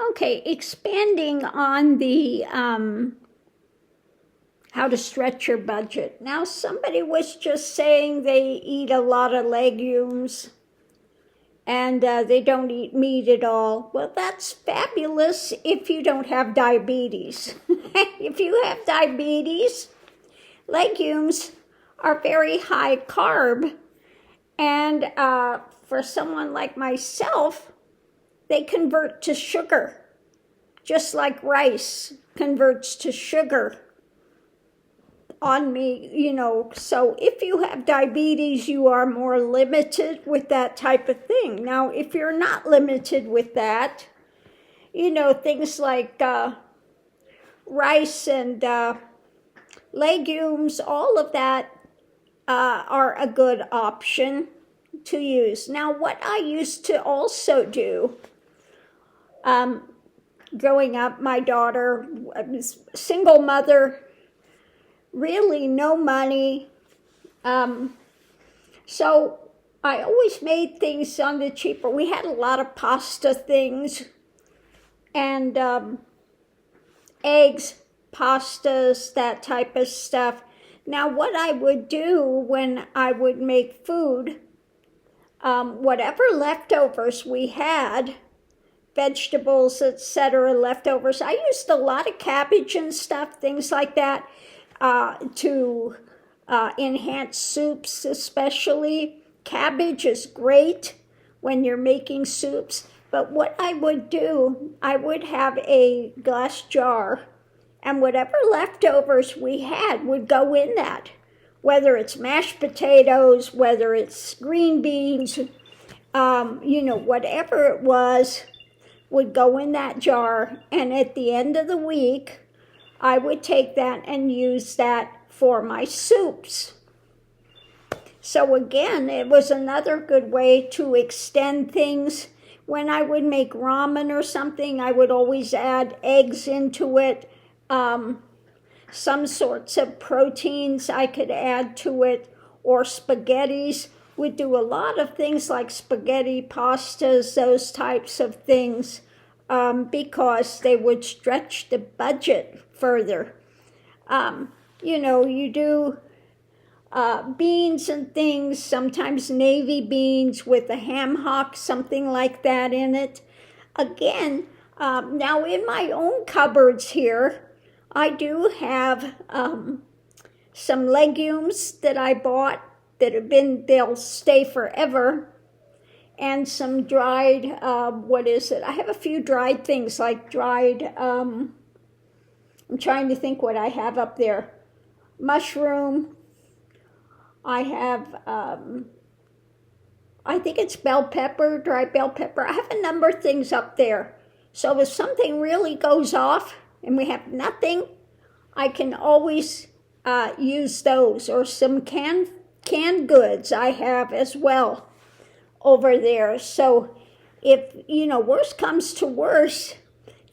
Okay, expanding on the how to stretch your budget. Now, somebody was just saying they eat a lot of legumes and they don't eat meat at all. Well, that's fabulous if you don't have diabetes. If you have diabetes, legumes are very high carb, and for someone like myself, they convert to sugar, just like rice converts to sugar on me, you know. So if you have diabetes, you are more limited with that type of thing. Now, if you're not limited with that, you know, things like rice and legumes, all of that are a good option to use. Now, what I used to also do, growing up, my daughter was a single mother, really no money. So I always made things on the cheaper. We had a lot of pasta things and eggs, pastas, that type of stuff. Now, what I would do when I would make food, whatever leftovers we had, vegetables, etc., leftovers, I used a lot of cabbage and stuff, things like that, to enhance soups especially. Cabbage is great when you're making soups, but what I would do, I would have a glass jar, and whatever leftovers we had would go in that, whether it's mashed potatoes, whether it's green beans, you know, whatever it was, would go in that jar, and at the end of the week, I would take that and use that for my soups. So again, it was another good way to extend things. When I would make ramen or something, I would always add eggs into it. Some sorts of proteins I could add to it, or spaghettis. We'd do a lot of things like spaghetti, pastas, those types of things, because they would stretch the budget further. You know, you do beans and things, sometimes navy beans with a ham hock, something like that in it. Again, now in my own cupboards here, I do have some legumes that I bought that have been, they'll stay forever, and some dried, I have a few dried things, like dried, I'm trying to think what I have up there. Mushroom. I have, I think it's bell pepper, dried bell pepper. I have a number of things up there. So if something really goes off and we have nothing, I can always use those, or some canned goods I have as well over there. So if, you know, worst comes to worst,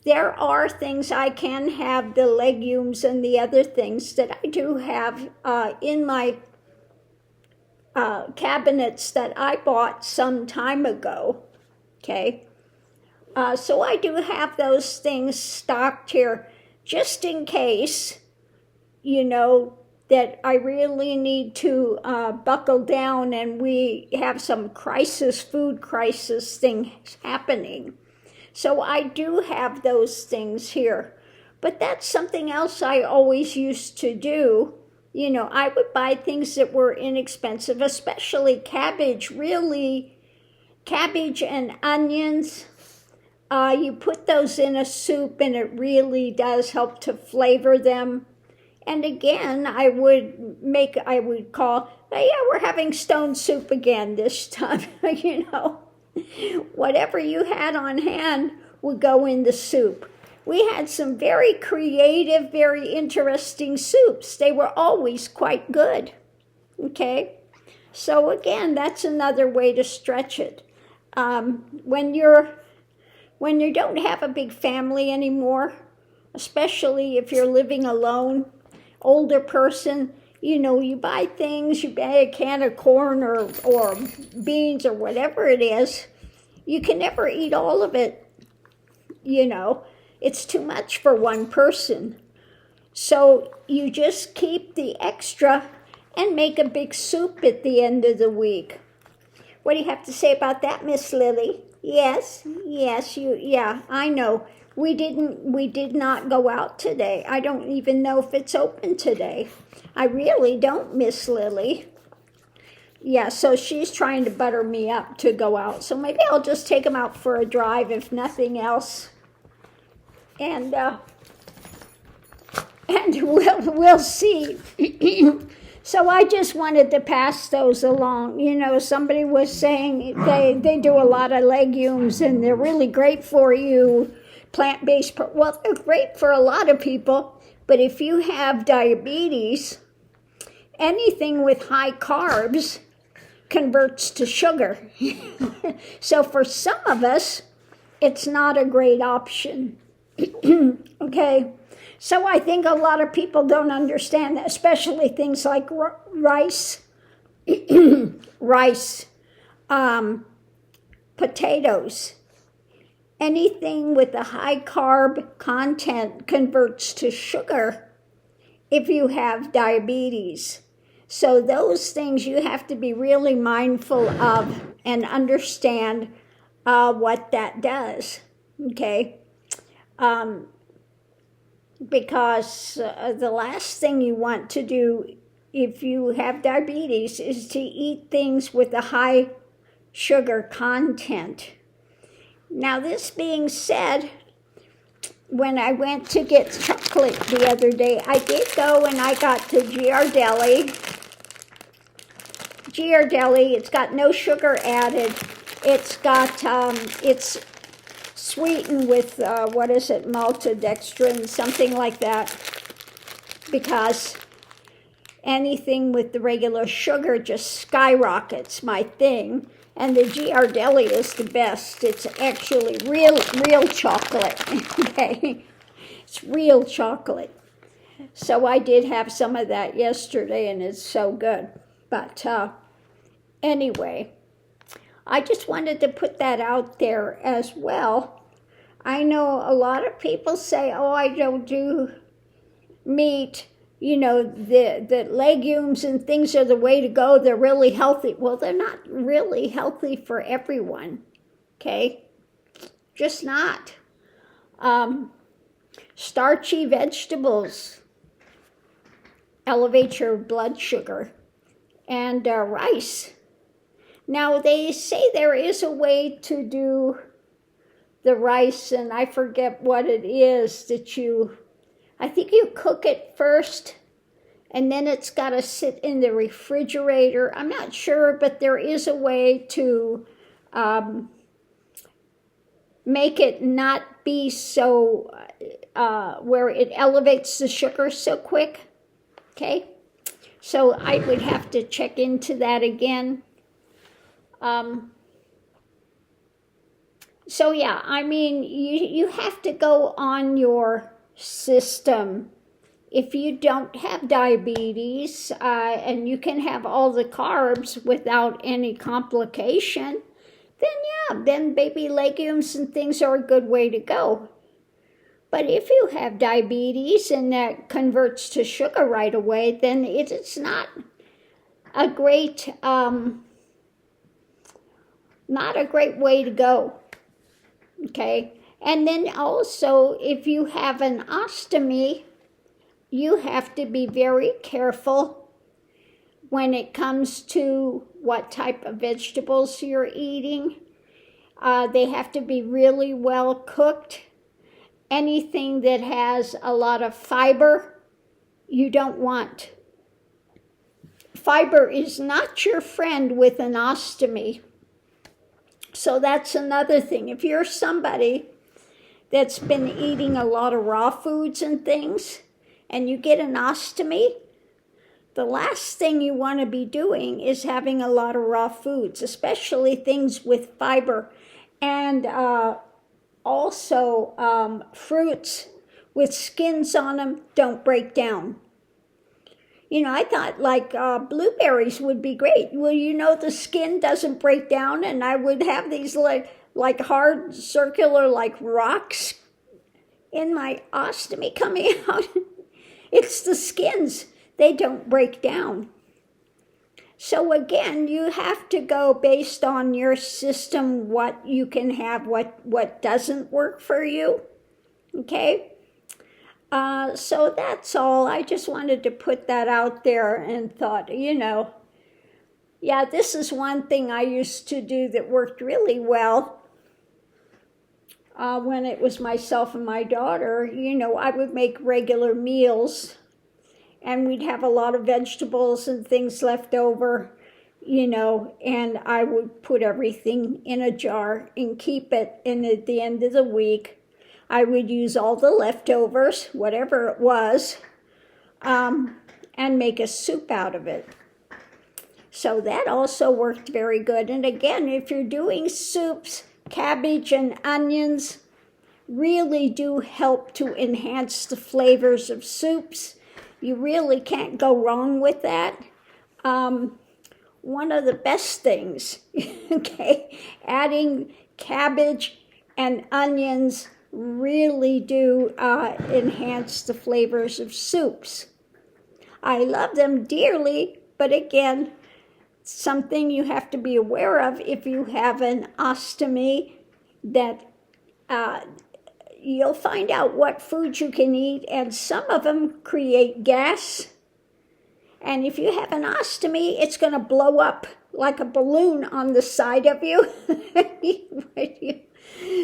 there are things I can have, the legumes and the other things that I do have in my cabinets that I bought some time ago, okay? So I do have those things stocked here just in case, you know, that I really need to buckle down and we have some food crisis thing happening. So I do have those things here. But that's something else I always used to do. You know, I would buy things that were inexpensive, especially cabbage, really, cabbage and onions. You put those in a soup and it really does help to flavor them. And again, I would call, hey, yeah, we're having stone soup again this time, you know. Whatever you had on hand would go in the soup. We had some very creative, very interesting soups. They were always quite good, okay? So again, that's another way to stretch it. When you don't have a big family anymore, especially if you're living alone, older person, you know, you buy things, you buy a can of corn or beans or whatever it is, you can never eat all of it. it's too much for one person. So you just keep the extra and make a big soup at the end of the week. What do you have to say about that, Miss Lily? Yes, I know. We did not go out today. I don't even know if it's open today. I really don't, Miss Lily. Yeah, so she's trying to butter me up to go out. So maybe I'll just take him out for a drive, if nothing else. And we'll see. So I just wanted to pass those along. Somebody was saying they do a lot of legumes and they're really great for you, plant-based. Well, they're great for a lot of people, but if you have diabetes, anything with high carbs converts to sugar. So for some of us, it's not a great option. Okay? So I think a lot of people don't understand that, especially things like rice, potatoes. Anything with a high carb content converts to sugar if you have diabetes. So those things you have to be really mindful of and understand what that does, okay? Because the last thing you want to do if you have diabetes is to eat things with a high sugar content. Now, this being said, when I went to get chocolate the other day, I did go and I got the Ghirardelli. It's got no sugar added. It's got, it's sweetened with, maltodextrin, something like that. Because anything with the regular sugar just skyrockets my thing. And the Ghirardelli is the best. It's actually real chocolate, okay? It's real chocolate. So I did have some of that yesterday, and it's so good. But anyway, I just wanted to put that out there as well. I know a lot of people say, oh, I don't do meat. The legumes and things are the way to go. They're really healthy. Well, they're not really healthy for everyone, okay? Just not. Starchy vegetables elevate your blood sugar. And rice. Now, they say there is a way to do the rice, and I forget what it is I think you cook it first, and then it's got to sit in the refrigerator. I'm not sure, but there is a way to make it not be so, where it elevates the sugar so quick, okay? So I would have to check into that again. So yeah, I mean, you have to go on your system. If you don't have diabetes and you can have all the carbs without any complication, then baby legumes and things are a good way to go. But if you have diabetes and that converts to sugar right away, then it's not a great way to go. Okay? And then also, if you have an ostomy, you have to be very careful when it comes to what type of vegetables you're eating. They have to be really well cooked. Anything that has a lot of fiber, you don't want. Fiber is not your friend with an ostomy. So that's another thing. If you're somebody that's been eating a lot of raw foods and things, and you get an ostomy, the last thing you want to be doing is having a lot of raw foods, especially things with fiber. And also fruits with skins on them don't break down. I thought like blueberries would be great. Well, the skin doesn't break down, and I would have these like hard circular like rocks in my ostomy coming out, it's the skins. They don't break down. So again, you have to go based on your system, what you can have, what doesn't work for you. Okay? So that's all. I just wanted to put that out there and thought, yeah, this is one thing I used to do that worked really well. When it was myself and my daughter, I would make regular meals and we'd have a lot of vegetables and things left over, and I would put everything in a jar and keep it. And at the end of the week, I would use all the leftovers, whatever it was, and make a soup out of it. So that also worked very good. And again, if you're doing soups, cabbage and onions really do help to enhance the flavors of soups. You really can't go wrong with that. One of the best things, okay, adding cabbage and onions really do enhance the flavors of soups. I love them dearly, but again, something you have to be aware of if you have an ostomy, that you'll find out what foods you can eat, and some of them create gas. And if you have an ostomy, it's going to blow up like a balloon on the side of you.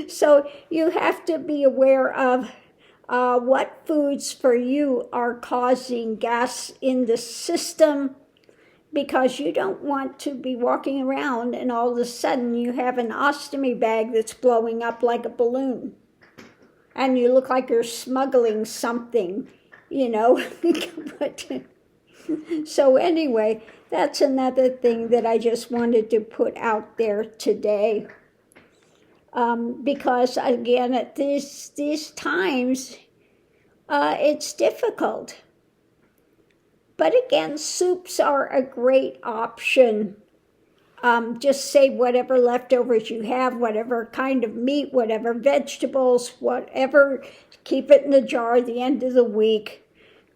So you have to be aware of what foods for you are causing gas in the system, because you don't want to be walking around and all of a sudden you have an ostomy bag that's blowing up like a balloon. And you look like you're smuggling something, But, so anyway, that's another thing that I just wanted to put out there today. Because again, at these times, it's difficult. But again, soups are a great option. Just save whatever leftovers you have, whatever kind of meat, whatever vegetables, whatever, keep it in the jar at the end of the week.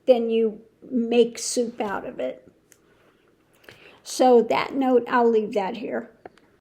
Then you make soup out of it. So that note, I'll leave that here.